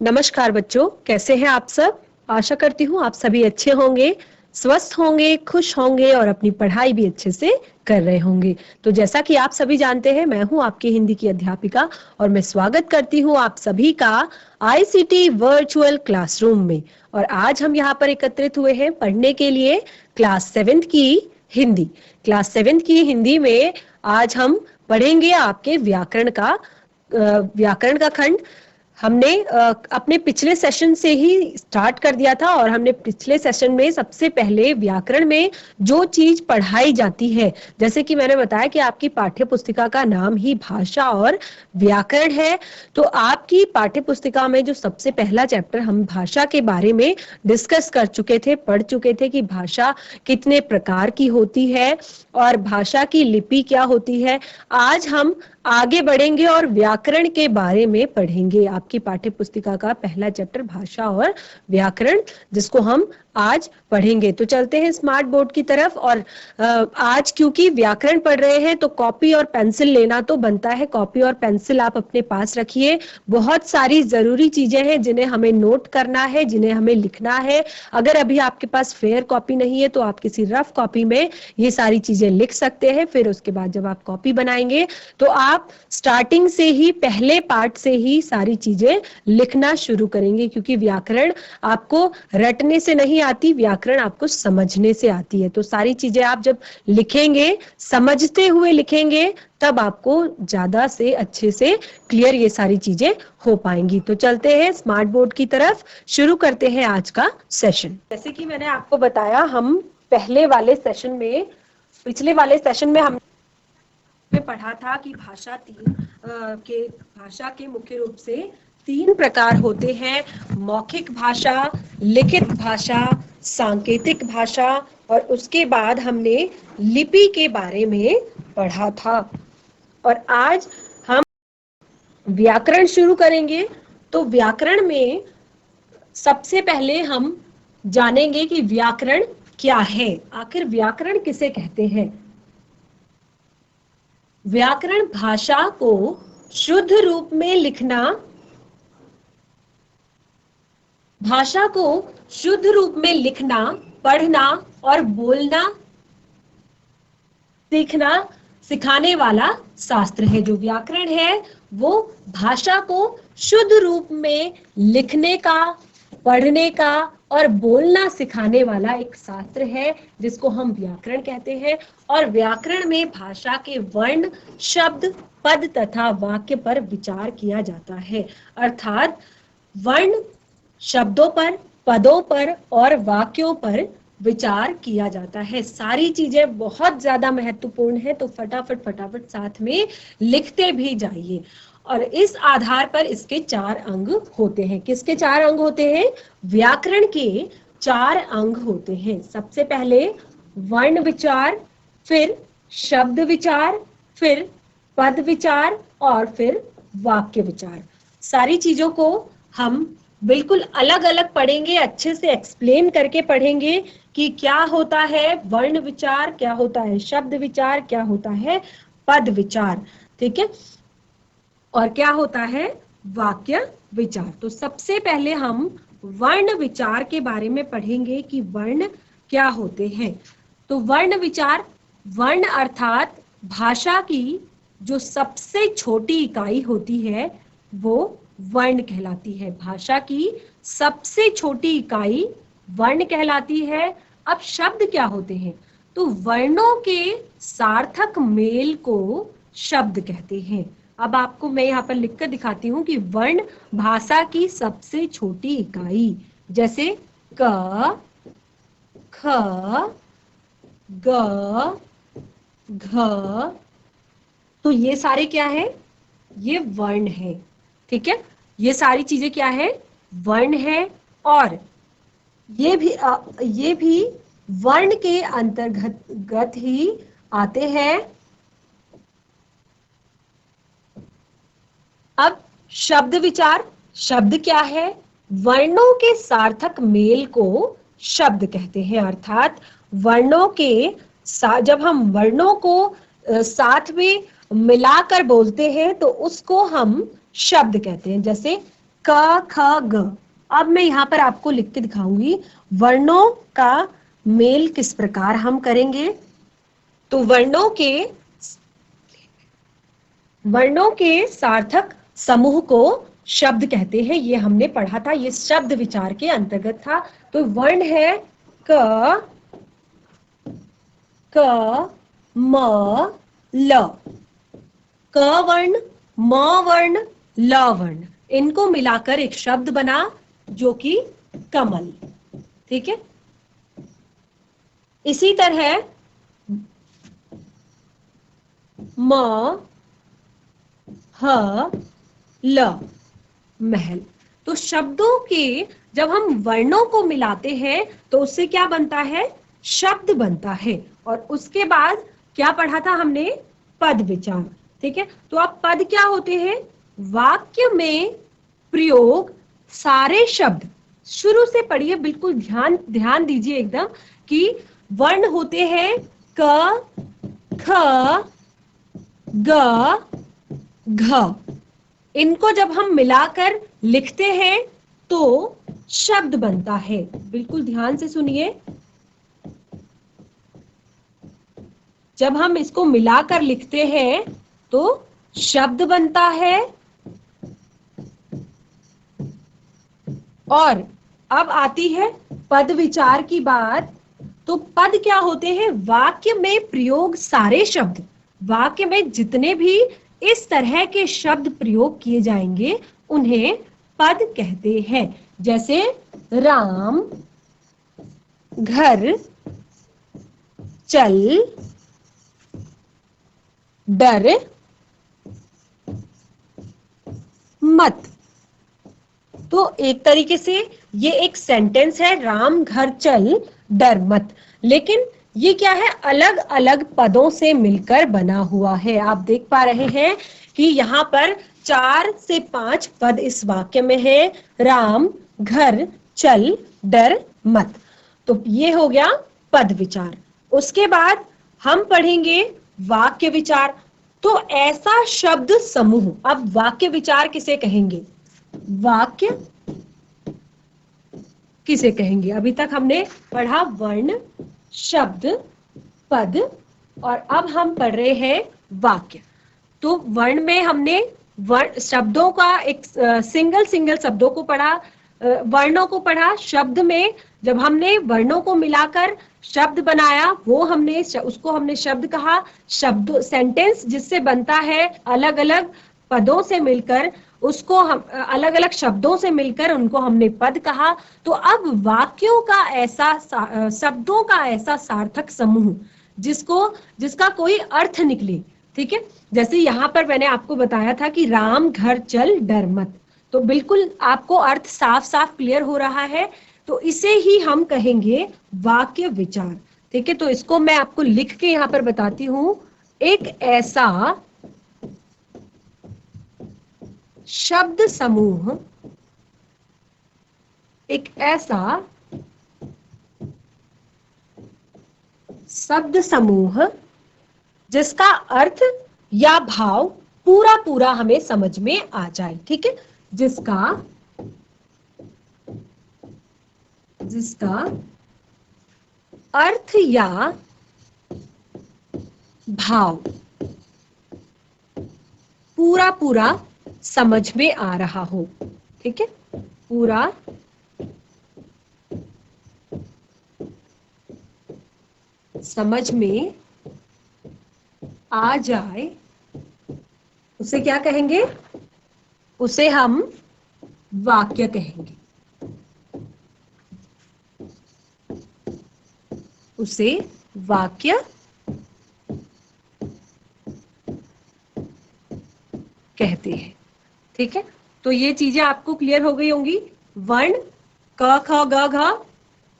नमस्कार बच्चों, कैसे हैं आप सब। आशा करती हूँ आप सभी अच्छे होंगे, स्वस्थ होंगे, खुश होंगे और अपनी पढ़ाई भी अच्छे से कर रहे होंगे। तो जैसा कि आप सभी जानते हैं, मैं हूँ आपकी हिंदी की अध्यापिका और मैं स्वागत करती हूँ आप सभी का आईसीटी वर्चुअल क्लासरूम में। और आज हम यहाँ पर एकत्रित हुए हैं पढ़ने के लिए क्लास 7th की हिंदी। क्लास 7th की हिंदी में आज हम पढ़ेंगे आपके व्याकरण का खंड। हमने अपने पिछले सेशन से ही स्टार्ट कर दिया था और हमने पिछले सेशन में सबसे पहले व्याकरण में जो चीज पढ़ाई जाती है, जैसे कि मैंने बताया कि आपकी पाठ्य पुस्तिका का नाम ही भाषा और व्याकरण है। तो आपकी पाठ्य पुस्तिका में जो सबसे पहला चैप्टर हम भाषा के बारे में डिस्कस कर चुके थे, पढ़ चुके थे कि भाषा कितने प्रकार की होती है और भाषा की लिपि क्या होती है। आज हम आगे बढ़ेंगे और व्याकरण के बारे में पढ़ेंगे। आपकी पाठ्य पुस्तिका का पहला चैप्टर भाषा और व्याकरण, जिसको हम आज पढ़ेंगे। तो चलते हैं स्मार्ट बोर्ड की तरफ। और आज क्योंकि व्याकरण पढ़ रहे हैं तो कॉपी और पेंसिल लेना तो बनता है। कॉपी और पेंसिल आप अपने पास रखिए। बहुत सारी जरूरी चीजें हैं जिन्हें हमें नोट करना है, जिन्हें हमें लिखना है। अगर अभी आपके पास फेयर कॉपी नहीं है तो आप किसी रफ कॉपी में ये सारी चीजें लिख सकते हैं। फिर उसके बाद जब आप कॉपी बनाएंगे तो आप स्टार्टिंग से ही, पहले पार्ट से ही सारी चीजें लिखना शुरू करेंगे, क्योंकि व्याकरण आपको रटने से नहीं आती, व्याकरण आपको समझने से आती है। तो सारी चीजें आप जब लिखेंगे, समझते हुए लिखेंगे, तब आपको ज्यादा से अच्छे से क्लियर ये सारी चीजें हो पाएंगी। तो चलते हैं स्मार्ट बोर्ड की तरफ, शुरू करते हैं आज का सेशन। जैसे कि मैंने आपको बताया, हम पिछले वाले सेशन में हम पढ़ा था कि भाषा के मुख्य रूप से 3 प्रकार होते हैं: मौखिक भाषा, लिखित भाषा, सांकेतिक भाषा। और उसके बाद हमने लिपि के बारे में पढ़ा था। और आज हम व्याकरण शुरू करेंगे। तो व्याकरण में सबसे पहले हम जानेंगे कि व्याकरण क्या है, आखिर व्याकरण किसे कहते हैं। व्याकरण भाषा को शुद्ध रूप में लिखना, भाषा को शुद्ध रूप में लिखना, पढ़ना और बोलना सीखना सिखाने वाला शास्त्र है। जो व्याकरण है वो भाषा को शुद्ध रूप में लिखने का, पढ़ने का और बोलना सिखाने वाला एक शास्त्र है, जिसको हम व्याकरण कहते हैं। और व्याकरण में भाषा के वर्ण, शब्द, पद तथा वाक्य पर विचार किया जाता है। अर्थात वर्ण, शब्दों पर, पदों पर और वाक्यों पर विचार किया जाता है। सारी चीजें बहुत ज्यादा महत्वपूर्ण है, तो फटाफट साथ में लिखते भी जाइए। और इस आधार पर इसके 4 अंग होते हैं। किसके 4 अंग होते हैं? व्याकरण के 4 अंग होते हैं। सबसे पहले वर्ण विचार, फिर शब्द विचार, फिर पद विचार और फिर वाक्य विचार। सारी चीजों को हम बिल्कुल अलग अलग पढ़ेंगे, अच्छे से एक्सप्लेन करके पढ़ेंगे कि क्या होता है वर्ण विचार, क्या होता है शब्द विचार, क्या होता है पद विचार, ठीक है, और क्या होता है वाक्य विचार। तो सबसे पहले हम वर्ण विचार के बारे में पढ़ेंगे कि वर्ण क्या होते हैं। तो वर्ण विचार, वर्ण अर्थात भाषा की जो सबसे छोटी इकाई होती है वो वर्ण कहलाती है। भाषा की सबसे छोटी इकाई वर्ण कहलाती है। अब शब्द क्या होते हैं? तो वर्णों के सार्थक मेल को शब्द कहते हैं। अब आपको मैं यहाँ पर लिखकर दिखाती हूँ कि वर्ण भाषा की सबसे छोटी इकाई, जैसे क, ख, ग, घ, तो ये सारे क्या है? ये वर्ण है, ठीक है। ये सारी चीजें क्या है? वर्ण है। और ये भी वर्ण के अंतर्गत ही आते हैं। अब शब्द विचार, शब्द क्या है? वर्णों के सार्थक मेल को शब्द कहते हैं। अर्थात वर्णों के जब हम वर्णों को साथ में मिलाकर बोलते हैं तो उसको हम शब्द कहते हैं। जैसे क ख ग। अब मैं यहाँ पर आपको लिख के दिखाऊंगी वर्णों का मेल किस प्रकार हम करेंगे। तो वर्णों के सार्थक समूह को शब्द कहते हैं। ये हमने पढ़ा था, ये शब्द विचार के अंतर्गत था। तो वर्ण है क, म, ल। क वर्ण, म वर्ण, ल वर्ण, इनको मिलाकर एक शब्द बना जो कि कमल। ठीक है। इसी तरह म, ह, ल, महल। तो शब्दों के जब हम वर्णों को मिलाते हैं तो उससे क्या बनता है, शब्द बनता है। और उसके बाद क्या पढ़ा था हमने, पद विचार। ठीक है। तो अब पद क्या होते हैं, वाक्य में प्रयोग सारे शब्द। शुरू से पढ़िए, बिल्कुल ध्यान ध्यान दीजिए एकदम, कि वर्ण होते हैं क, ख, ग, घ। इनको जब हम मिलाकर लिखते हैं तो शब्द बनता है। बिल्कुल ध्यान से सुनिए, जब हम इसको मिलाकर लिखते हैं तो शब्द बनता है। और अब आती है पद विचार की बात। तो पद क्या होते हैं, वाक्य में प्रयोग सारे शब्द। वाक्य में जितने भी इस तरह के शब्द प्रयोग किए जाएंगे उन्हें पद कहते हैं। जैसे राम, घर, चल, डर, मत। तो एक तरीके से ये एक सेंटेंस है, राम घर चल डर मत। लेकिन ये क्या है, अलग अलग पदों से मिलकर बना हुआ है। आप देख पा रहे हैं कि यहाँ पर 4 से 5 पद इस वाक्य में है, राम, घर, चल, डर, मत। तो ये हो गया पद विचार। उसके बाद हम पढ़ेंगे वाक्य विचार। तो ऐसा शब्द समूह, अब वाक्य विचार किसे कहेंगे, वाक्य किसे कहेंगे। अभी तक हमने पढ़ा वर्ण, शब्द, पद, और अब हम पढ़ रहे हैं वाक्य। तो वर्ण में हमने वर्ण शब्दों का एक सिंगल शब्दों को पढ़ा, वर्णों को पढ़ा। शब्द में जब हमने वर्णों को मिलाकर शब्द बनाया वो उसको हमने शब्द कहा। शब्द सेंटेंस जिससे बनता है अलग अलग पदों से मिलकर, उसको हम अलग अलग शब्दों से मिलकर उनको हमने पद कहा। तो अब वाक्यों का ऐसा शब्दों का ऐसा सार्थक समूह जिसका कोई अर्थ निकले। ठीक है। जैसे यहाँ पर मैंने आपको बताया था कि राम घर चल डर मत, तो बिल्कुल आपको अर्थ साफ साफ क्लियर हो रहा है। तो इसे ही हम कहेंगे वाक्य विचार। ठीक है। तो इसको मैं आपको लिख के यहाँ पर बताती हूँ। एक ऐसा शब्द समूह, एक ऐसा शब्द समूह जिसका अर्थ या भाव पूरा पूरा हमें समझ में आ जाए। ठीक है। जिसका अर्थ या भाव पूरा पूरा समझ में आ रहा हो। ठीक है। पूरा समझ में आ जाए उसे क्या कहेंगे, उसे हम वाक्य कहेंगे। उसे वाक्य कहते हैं। ठीक है। तो ये चीजें आपको क्लियर हो गई होंगी। वर्ण क ख ग घ,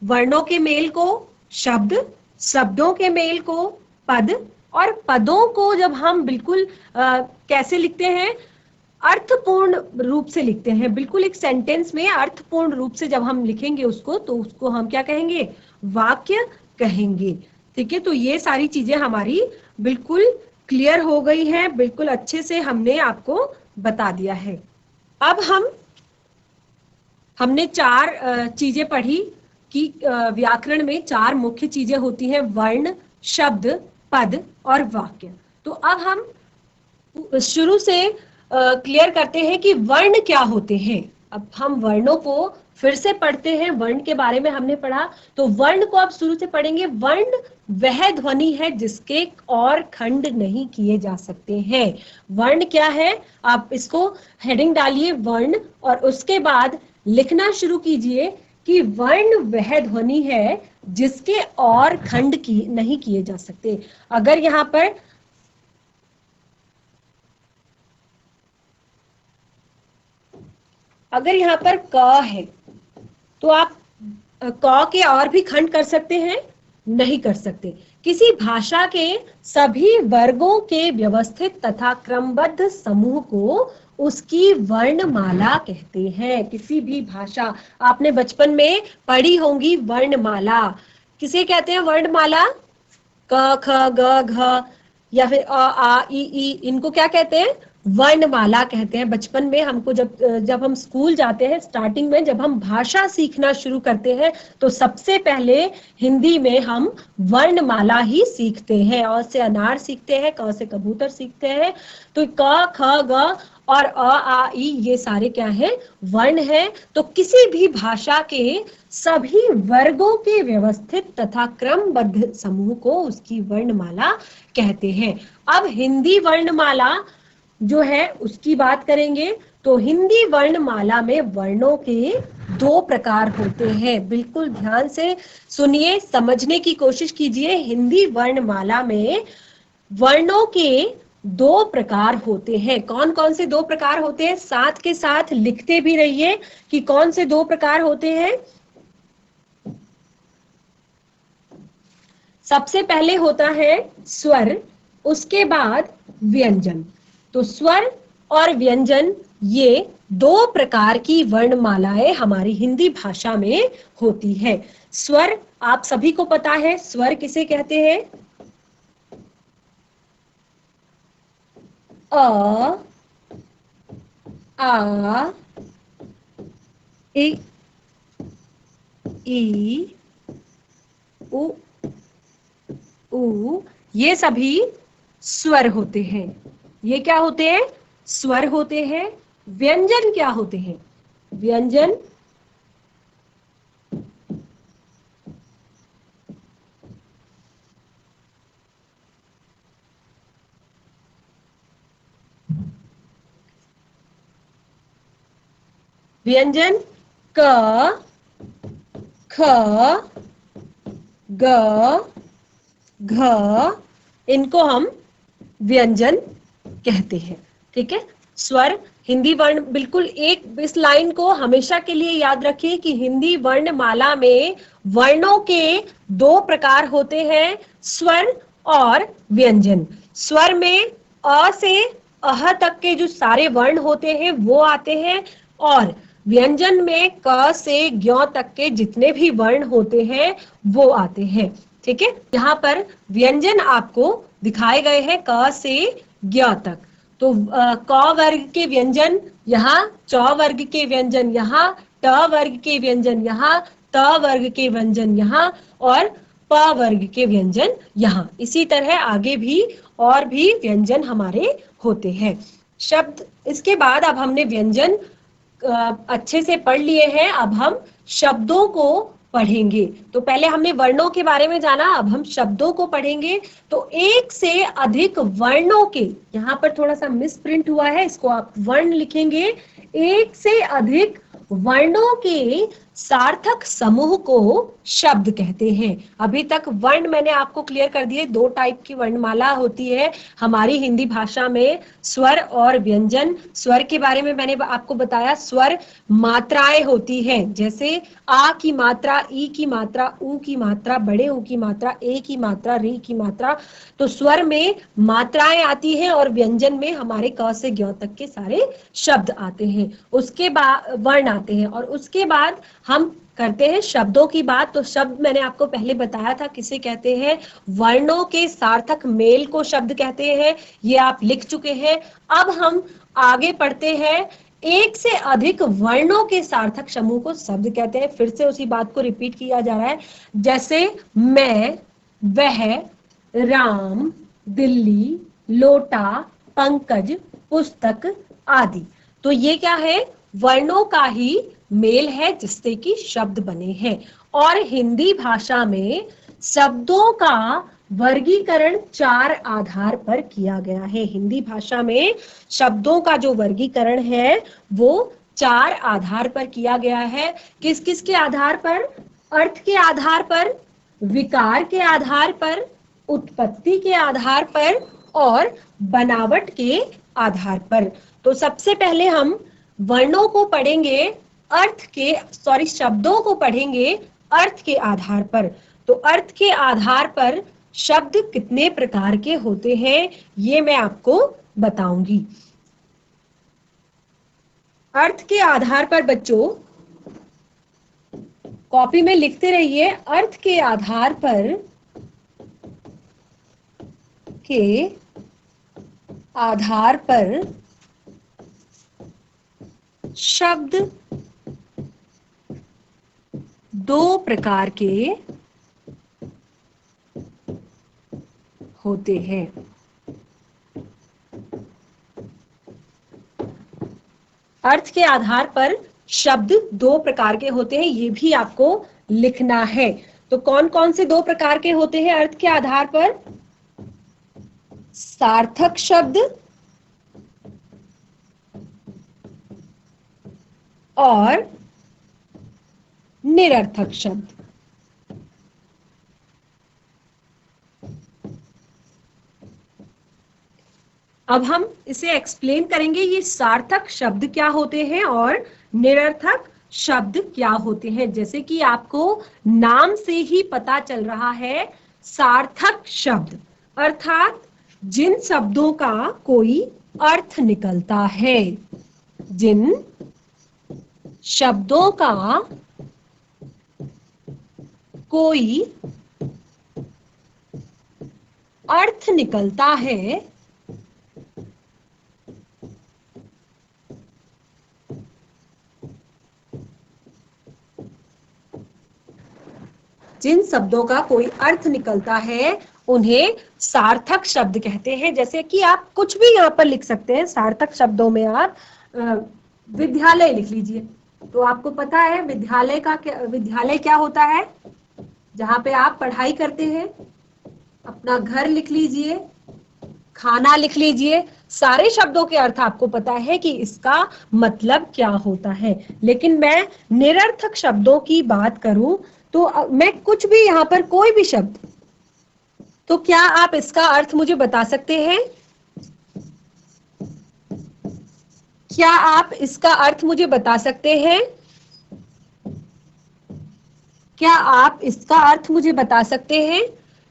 वर्णों के मेल को शब्द, शब्दों के मेल को पद, और पदों को जब हम बिल्कुल कैसे लिखते हैं, अर्थपूर्ण रूप से लिखते हैं। बिल्कुल एक सेंटेंस में अर्थपूर्ण रूप से जब हम लिखेंगे उसको, तो उसको हम क्या कहेंगे, वाक्य कहेंगे। ठीक है। तो ये सारी चीजें हमारी बिल्कुल क्लियर हो गई हैं, बिल्कुल अच्छे से हमने आपको बता दिया है। अब हम हमने चार चीजें पढ़ी कि व्याकरण में चार मुख्य चीजें होती हैं, वर्ण, शब्द, पद और वाक्य। तो अब हम शुरू से क्लियर करते हैं कि वर्ण क्या होते हैं। अब हम वर्णों को फिर से पढ़ते हैं, वर्ण के बारे में हमने पढ़ा, तो वर्ण को अब शुरू से पढ़ेंगे। वर्ण वह ध्वनि है जिसके और खंड नहीं किए जा सकते हैं। वर्ण क्या है, आप इसको हेडिंग डालिए वर्ण, और उसके बाद लिखना शुरू कीजिए कि वर्ण वह ध्वनि है जिसके और खंड की नहीं किए जा सकते। अगर यहाँ पर क है तो आप क के और भी खंड कर सकते हैं? नहीं कर सकते। किसी भाषा के सभी वर्गों के व्यवस्थित तथा क्रमबद्ध समूह को उसकी वर्णमाला कहते हैं। किसी भी भाषा, आपने बचपन में पढ़ी होंगी वर्णमाला, किसे कहते हैं वर्णमाला? क ख ग घ या फिर अ आ इ ई, इनको क्या कहते हैं? वर्णमाला कहते हैं। बचपन में हमको जब हम स्कूल जाते हैं, स्टार्टिंग में जब हम भाषा सीखना शुरू करते हैं तो सबसे पहले हिंदी में हम वर्णमाला ही सीखते हैं। अ से अनार सीखते हैं, क से कबूतर सीखते हैं। तो क ख ग और अ आ इ ये सारे क्या है? वर्ण है। तो किसी भी भाषा के सभी वर्गों के व्यवस्थित तथा क्रमबद्ध समूह को उसकी वर्णमाला कहते हैं। अब हिंदी वर्णमाला जो है उसकी बात करेंगे। तो हिंदी वर्णमाला में वर्णों के दो प्रकार होते हैं। बिल्कुल ध्यान से सुनिए, समझने की कोशिश कीजिए। हिंदी वर्णमाला में वर्णों के दो प्रकार होते हैं। कौन कौन से दो प्रकार होते हैं? साथ के साथ लिखते भी रहिए कि कौन से दो प्रकार होते हैं। सबसे पहले होता है स्वर, उसके बाद व्यंजन। तो स्वर और व्यंजन ये दो प्रकार की वर्णमालाएं हमारी हिंदी भाषा में होती है। स्वर आप सभी को पता है, स्वर किसे कहते हैं? अ, आ, इ, ई, उ, ऊ, ये सभी स्वर होते हैं। ये क्या होते हैं? स्वर होते हैं। व्यंजन क्या होते हैं? व्यंजन व्यंजन क, ख, ग, घ, इनको हम व्यंजन कहते हैं। ठीक है। स्वर, हिंदी वर्ण, बिल्कुल एक इस लाइन को हमेशा के लिए याद रखिए कि हिंदी वर्णमाला में वर्णों के दो प्रकार होते हैं, स्वर और व्यंजन। स्वर में अ से अह तक के जो सारे वर्ण होते हैं वो आते हैं, और व्यंजन में क से ज्ञ तक के जितने भी वर्ण होते हैं वो आते हैं। ठीक है। यहाँ पर व्यंजन आपको दिखाए गए हैं क से ज्ञ तक। तो क वर्ग के व्यंजन यहाँ, च वर्ग के व्यंजन यहाँ, ट वर्ग के व्यंजन यहाँ, त वर्ग के व्यंजन यहाँ, और प वर्ग के व्यंजन यहाँ। इसी तरह आगे भी और भी व्यंजन हमारे होते हैं। शब्द, इसके बाद अब हमने व्यंजन अच्छे से पढ़ लिए हैं। अब हम शब्दों को पढ़ेंगे। तो पहले हमने वर्णों के बारे में जाना, अब हम शब्दों को पढ़ेंगे। तो एक से अधिक वर्णों के, यहाँ पर थोड़ा सा मिस प्रिंट हुआ है, इसको आप वर्ण लिखेंगे। एक से अधिक वर्णों के सार्थक समूह को शब्द कहते हैं। अभी तक वर्ण मैंने आपको क्लियर कर दिए, दो टाइप की वर्णमाला होती है हमारी हिंदी भाषा में, स्वर और व्यंजन। स्वर के बारे में मैंने आपको बताया, स्वर मात्राएं होती हैं, जैसे आ की मात्रा, ई की मात्रा, ऊ की मात्रा, बड़े ऊ की मात्रा, ए की मात्रा, री की मात्रा। तो स्वर में मात्राएं आती हैं और व्यंजन में हमारे क से ज्ञ तक के सारे शब्द आते हैं, उसके बाद वर्ण आते हैं। और उसके बाद हम करते हैं शब्दों की बात। तो शब्द मैंने आपको पहले बताया था किसे कहते हैं, वर्णों के सार्थक मेल को शब्द कहते हैं, ये आप लिख चुके हैं। अब हम आगे पढ़ते हैं एक से अधिक वर्णों के सार्थक समूह को शब्द कहते हैं। फिर से उसी बात को रिपीट किया जा रहा है, जैसे मैं, वह, राम, दिल्ली, लोटा, पंकज, पुस्तक आदि। तो ये क्या है, वर्णों का ही मेल है जिससे कि शब्द बने हैं। और हिंदी भाषा में शब्दों का वर्गीकरण 4 आधार पर किया गया है। हिंदी भाषा में शब्दों का जो वर्गीकरण है वो 4 आधार पर किया गया है। किस किस के आधार पर? अर्थ के आधार पर, विकार के आधार पर, उत्पत्ति के आधार पर और बनावट के आधार पर। तो सबसे पहले हम वर्णों को पढ़ेंगे शब्दों को पढ़ेंगे अर्थ के आधार पर। तो अर्थ के आधार पर शब्द कितने प्रकार के होते हैं ये मैं आपको बताऊंगी। अर्थ के आधार पर बच्चों कॉपी में लिखते रहिए, अर्थ के आधार पर शब्द 2 प्रकार के होते हैं। अर्थ के आधार पर शब्द 2 प्रकार के होते हैं, ये भी आपको लिखना है। तो कौन कौन से 2 प्रकार के होते हैं अर्थ के आधार पर? सार्थक शब्द और निरर्थक शब्द। अब हम इसे एक्सप्लेन करेंगे, ये सार्थक शब्द क्या होते हैं और निरर्थक शब्द क्या होते हैं। जैसे कि आपको नाम से ही पता चल रहा है, सार्थक शब्द अर्थात जिन शब्दों का कोई अर्थ निकलता है, जिन शब्दों का कोई अर्थ निकलता है, जिन शब्दों का कोई अर्थ निकलता है उन्हें सार्थक शब्द कहते हैं। जैसे कि आप कुछ भी यहाँ पर लिख सकते हैं। सार्थक शब्दों में आप विद्यालय लिख लीजिए, तो आपको पता है विद्यालय क्या होता है, जहाँ पे आप पढ़ाई करते हैं। अपना घर लिख लीजिए, खाना लिख लीजिए, सारे शब्दों के अर्थ आपको पता है कि इसका मतलब क्या होता है। लेकिन मैं निरर्थक शब्दों की बात करूं तो मैं कुछ भी यहाँ पर कोई भी शब्द, तो क्या आप इसका अर्थ मुझे बता सकते हैं? क्या आप इसका अर्थ मुझे बता सकते हैं? क्या आप इसका अर्थ मुझे बता सकते हैं?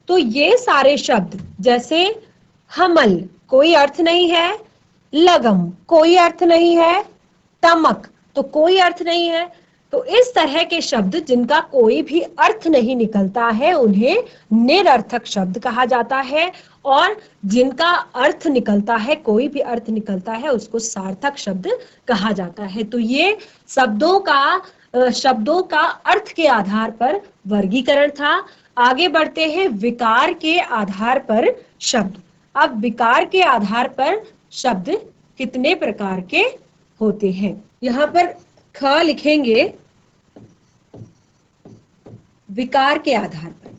तो ये सारे शब्द, जैसे हमल कोई अर्थ नहीं है, लगम कोई अर्थ नहीं है, तमक तो कोई अर्थ नहीं है। तो इस तरह के शब्द जिनका कोई भी अर्थ नहीं निकलता है उन्हें निरर्थक शब्द कहा जाता है, और जिनका अर्थ निकलता है, कोई भी अर्थ निकलता है, उसको सार्थक शब्द कहा जाता है। तो ये शब्दों का अर्थ के आधार पर वर्गीकरण था। आगे बढ़ते हैं विकार के आधार पर शब्द। अब विकार के आधार पर शब्द कितने प्रकार के होते हैं? यहाँ पर ख लिखेंगे विकार के आधार पर।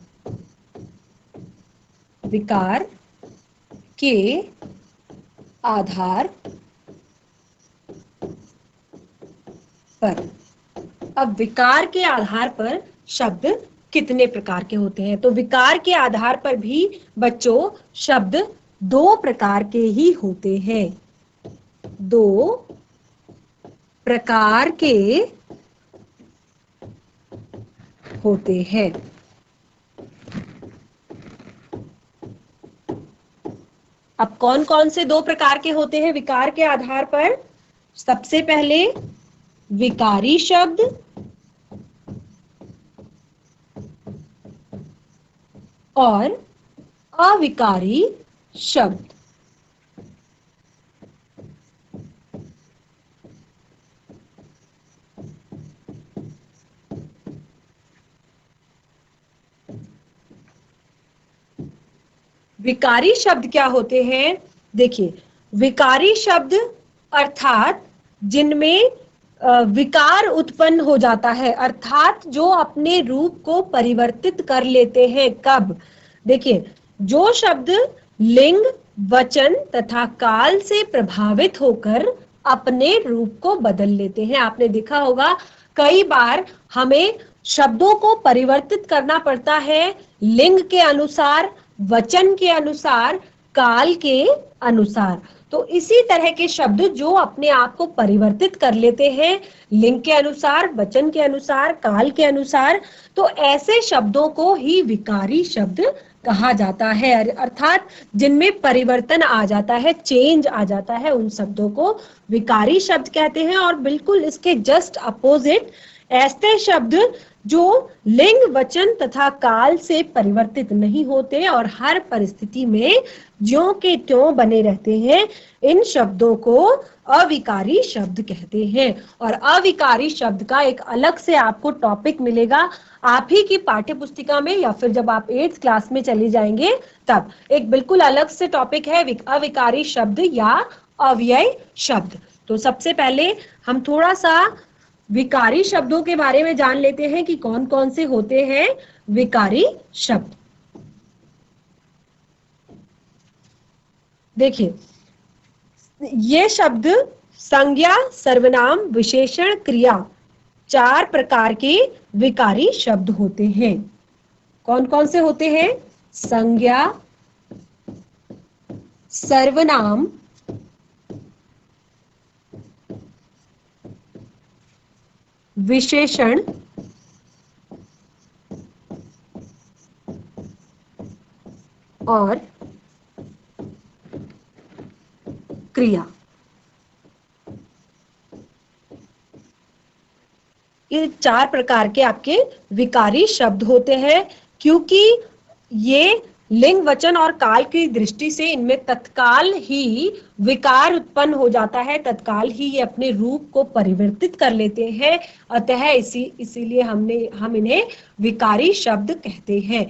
विकार के आधार पर। अब विकार के आधार पर शब्द कितने प्रकार के होते हैं? तो विकार के आधार पर भी बच्चों शब्द 2 प्रकार के ही होते हैं। 2 प्रकार के होते हैं। अब कौन कौन से 2 प्रकार के होते हैं विकार के आधार पर? सबसे पहले विकारी शब्द और अविकारी शब्द। विकारी शब्द क्या होते हैं? देखिए, विकारी शब्द अर्थात जिनमें विकार उत्पन्न हो जाता है, अर्थात जो अपने रूप को परिवर्तित कर लेते हैं। कब? देखिए, जो शब्द लिंग, वचन तथा काल से प्रभावित होकर अपने रूप को बदल लेते हैं। आपने देखा होगा कई बार हमें शब्दों को परिवर्तित करना पड़ता है, लिंग के अनुसार, वचन के अनुसार, काल के अनुसार। तो इसी तरह के शब्द जो अपने आप को परिवर्तित कर लेते हैं लिंग के अनुसार, वचन के अनुसार, काल के अनुसार, तो ऐसे शब्दों को ही विकारी शब्द कहा जाता है। अर्थात जिनमें परिवर्तन आ जाता है, चेंज आ जाता है, उन शब्दों को विकारी शब्द कहते हैं। और बिल्कुल इसके जस्ट अपोजिट ऐसे शब्द जो लिंग, वचन तथा काल से परिवर्तित नहीं होते और हर परिस्थिति में ज्यों के त्यों बने रहते हैं, इन शब्दों को अविकारी शब्द कहते हैं। और अविकारी शब्द का एक अलग से आपको टॉपिक मिलेगा आप ही की पाठ्य पुस्तिका में, या फिर जब आप 8th क्लास में चले जाएंगे तब एक बिल्कुल अलग से टॉपिक है अविकारी शब्द या अव्यय शब्द। तो सबसे पहले हम थोड़ा सा विकारी शब्दों के बारे में जान लेते हैं कि कौन कौन से होते हैं विकारी शब्द। देखिए, ये शब्द संज्ञा, सर्वनाम, विशेषण, क्रिया 4 प्रकार के विकारी शब्द होते हैं। कौन कौन से होते हैं? संज्ञा, सर्वनाम, विशेषण और क्रिया। ये 4 प्रकार के आपके विकारी शब्द होते हैं, क्योंकि ये लिंग, वचन और काल की दृष्टि से इनमें तत्काल ही विकार उत्पन्न हो जाता है, तत्काल ही ये अपने रूप को परिवर्तित कर लेते हैं। अतः इसीलिए हम इन्हें विकारी शब्द कहते हैं।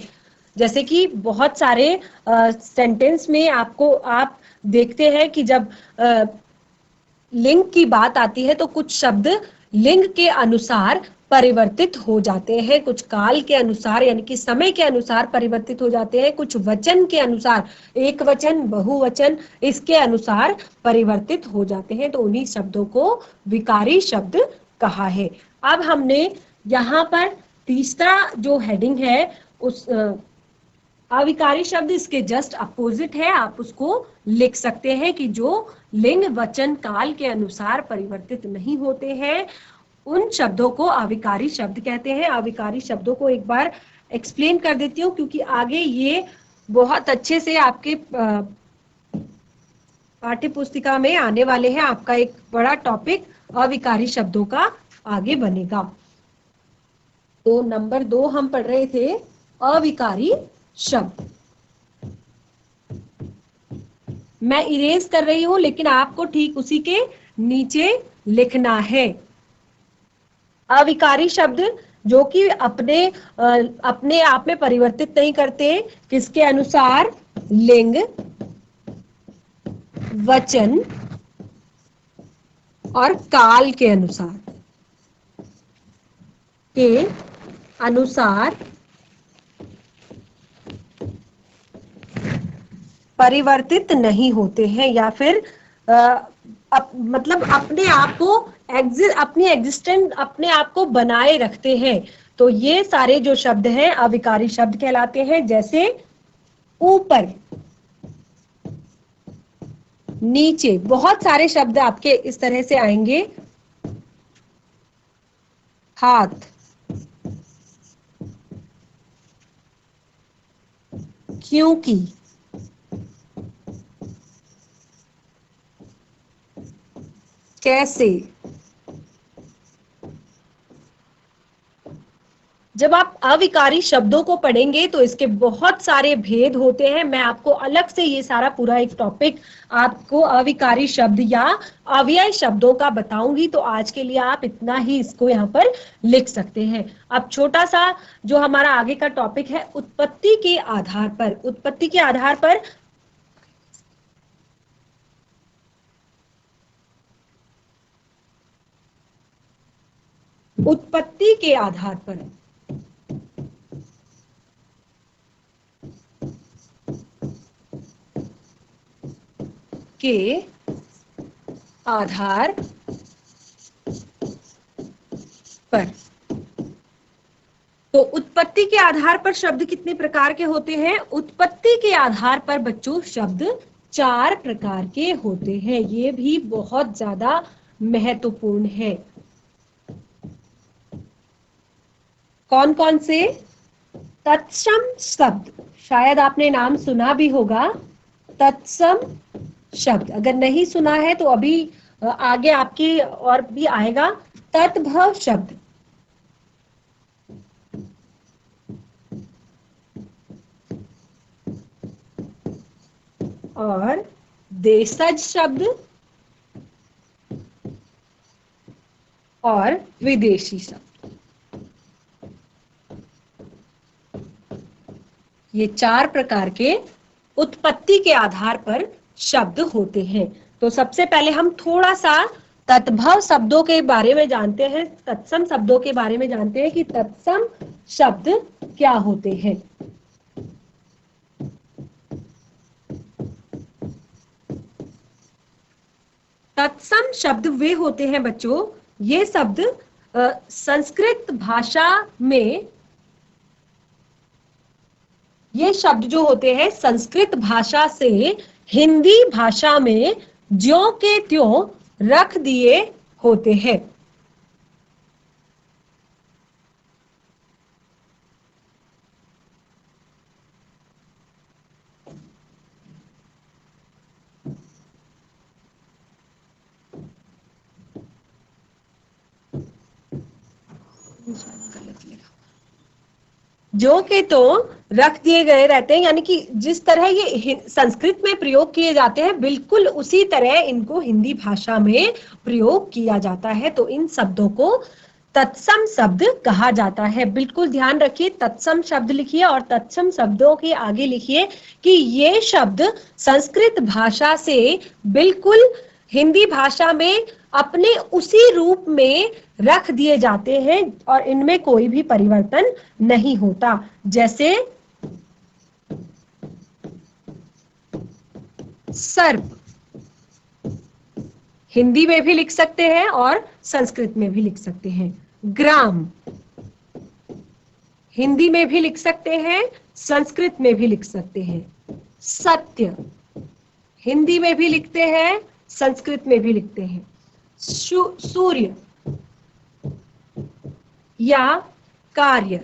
जैसे कि बहुत सारे सेंटेंस में आप देखते हैं कि जब लिंग की बात आती है तो कुछ शब्द लिंग के अनुसार परिवर्तित हो जाते हैं, कुछ काल के अनुसार यानी कि समय के अनुसार परिवर्तित हो जाते हैं, कुछ वचन के अनुसार, एक वचन, बहुवचन, इसके अनुसार परिवर्तित हो जाते हैं। तो उन्हीं शब्दों को विकारी शब्द कहा है। अब हमने यहाँ पर तीसरा जो हेडिंग है उस अविकारी शब्द इसके जस्ट अपोजिट है, आप उसको लिख सकते हैं कि जो लिंग, वचन, काल के अनुसार परिवर्तित नहीं होते हैं उन शब्दों को अविकारी शब्द कहते हैं। अविकारी शब्दों को एक बार एक्सप्लेन कर देती हूँ क्योंकि आगे ये बहुत अच्छे से आपके पाठ्य पुस्तिका में आने वाले हैं। आपका एक बड़ा टॉपिक अविकारी शब्दों का आगे बनेगा। तो नंबर 2 हम पढ़ रहे थे अविकारी शब्द। मैं इरेज कर रही हूं लेकिन आपको ठीक उसी के नीचे लिखना है। अविकारी शब्द जो कि अपने आप में परिवर्तित नहीं करते, किसके अनुसार? लिंग, वचन और काल के अनुसार परिवर्तित नहीं होते हैं, या फिर मतलब अपने आप को अपनी एग्जिस्टेंस अपने आप को बनाए रखते हैं। तो ये सारे जो शब्द हैं अविकारी शब्द कहलाते हैं। जैसे ऊपर, नीचे, बहुत सारे शब्द आपके इस तरह से आएंगे। हाथ, क्योंकि, कैसे, जब आप अविकारी शब्दों को पढ़ेंगे तो इसके बहुत सारे भेद होते हैं। मैं आपको अलग से ये सारा पूरा एक टॉपिक आपको अविकारी शब्द या अव्यय शब्दों का बताऊंगी, तो आज के लिए आप इतना ही इसको यहाँ पर लिख सकते हैं। अब छोटा सा जो हमारा आगे का टॉपिक है, उत्पत्ति के आधार पर। उत्पत्ति के आधार पर उत्पत्ति के आधार पर के आधार पर, तो उत्पत्ति के आधार पर शब्द कितने प्रकार के होते हैं? उत्पत्ति के आधार पर बच्चों शब्द 4 प्रकार के होते हैं। ये भी बहुत ज्यादा महत्वपूर्ण है। कौन कौन से? तत्सम शब्द, शायद आपने नाम सुना भी होगा। तत्सम शब्द, अगर नहीं सुना है तो अभी आगे आपकी और भी आएगा। तद्भव शब्द, और देशज शब्द और विदेशी शब्द। ये 4 प्रकार के उत्पत्ति के आधार पर शब्द होते हैं। तो सबसे पहले हम थोड़ा सा तद्भव शब्दों के बारे में जानते हैं, तत्सम शब्दों के बारे में जानते हैं कि तत्सम शब्द क्या होते हैं। तत्सम शब्द वे होते हैं बच्चों, ये शब्द संस्कृत भाषा में, ये शब्द जो होते हैं संस्कृत भाषा से हिंदी भाषा में ज्यों के त्यों रख दिए होते हैं। जो के तो रख दिए गए रहते हैं, यानी कि जिस तरह ये संस्कृत में प्रयोग किए जाते हैं बिल्कुल उसी तरह इनको हिंदी भाषा में प्रयोग किया जाता है। तो इन शब्दों को तत्सम शब्द कहा जाता है। बिल्कुल ध्यान रखिए, तत्सम शब्द लिखिए और तत्सम शब्दों के आगे लिखिए कि ये शब्द संस्कृत भाषा से बिल्कुल हिंदी भाषा में अपने उसी रूप में रख दिए जाते हैं और इनमें कोई भी परिवर्तन नहीं होता। जैसे सर्प हिंदी में भी लिख सकते हैं और संस्कृत में भी लिख सकते हैं। ग्राम हिंदी में भी लिख सकते हैं, संस्कृत में भी लिख सकते हैं। सत्य हिंदी में भी लिखते हैं, संस्कृत में भी लिखते हैं। सूर्य या कार्य,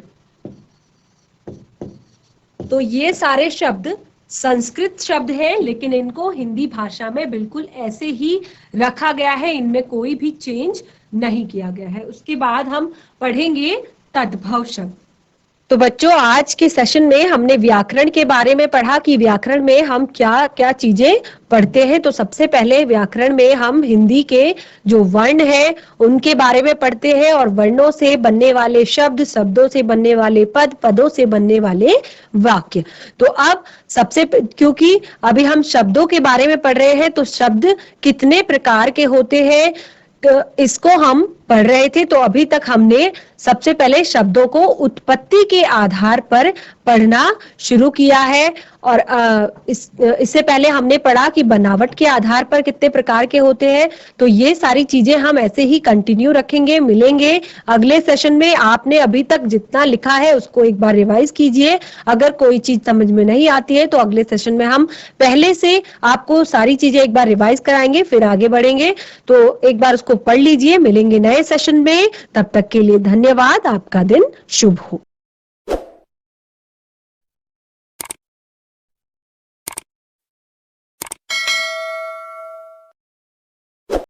तो ये सारे शब्द संस्कृत शब्द हैं, लेकिन इनको हिंदी भाषा में बिल्कुल ऐसे ही रखा गया है, इनमें कोई भी चेंज नहीं किया गया है। उसके बाद हम पढ़ेंगे तद्भव शब्द। तो बच्चों आज के सेशन में हमने व्याकरण के बारे में पढ़ा कि व्याकरण में हम क्या क्या चीजें पढ़ते हैं। तो सबसे पहले व्याकरण में हम हिंदी के जो वर्ण हैं उनके बारे में पढ़ते हैं, और वर्णों से बनने वाले शब्द, शब्दों से बनने वाले पद, पदों से बनने वाले वाक्य। तो अब सबसे, क्योंकि अभी हम शब्दों के बारे में पढ़ रहे हैं, तो शब्द कितने प्रकार के होते हैं इसको हम पढ़ रहे थे। तो अभी तक हमने सबसे पहले शब्दों को उत्पत्ति के आधार पर पढ़ना शुरू किया है, और इससे पहले हमने पढ़ा कि बनावट के आधार पर कितने प्रकार के होते हैं। तो ये सारी चीजें हम ऐसे ही कंटिन्यू रखेंगे, मिलेंगे अगले सेशन में। आपने अभी तक जितना लिखा है उसको एक बार रिवाइज कीजिए। अगर कोई चीज समझ में नहीं आती है तो अगले सेशन में हम पहले से आपको सारी चीजें एक बार रिवाइज कराएंगे, फिर आगे बढ़ेंगे। तो एक बार उसको पढ़ लीजिए। मिलेंगे नए सेशन में, तब तक के लिए धन्यवाद। आपका दिन शुभ हो।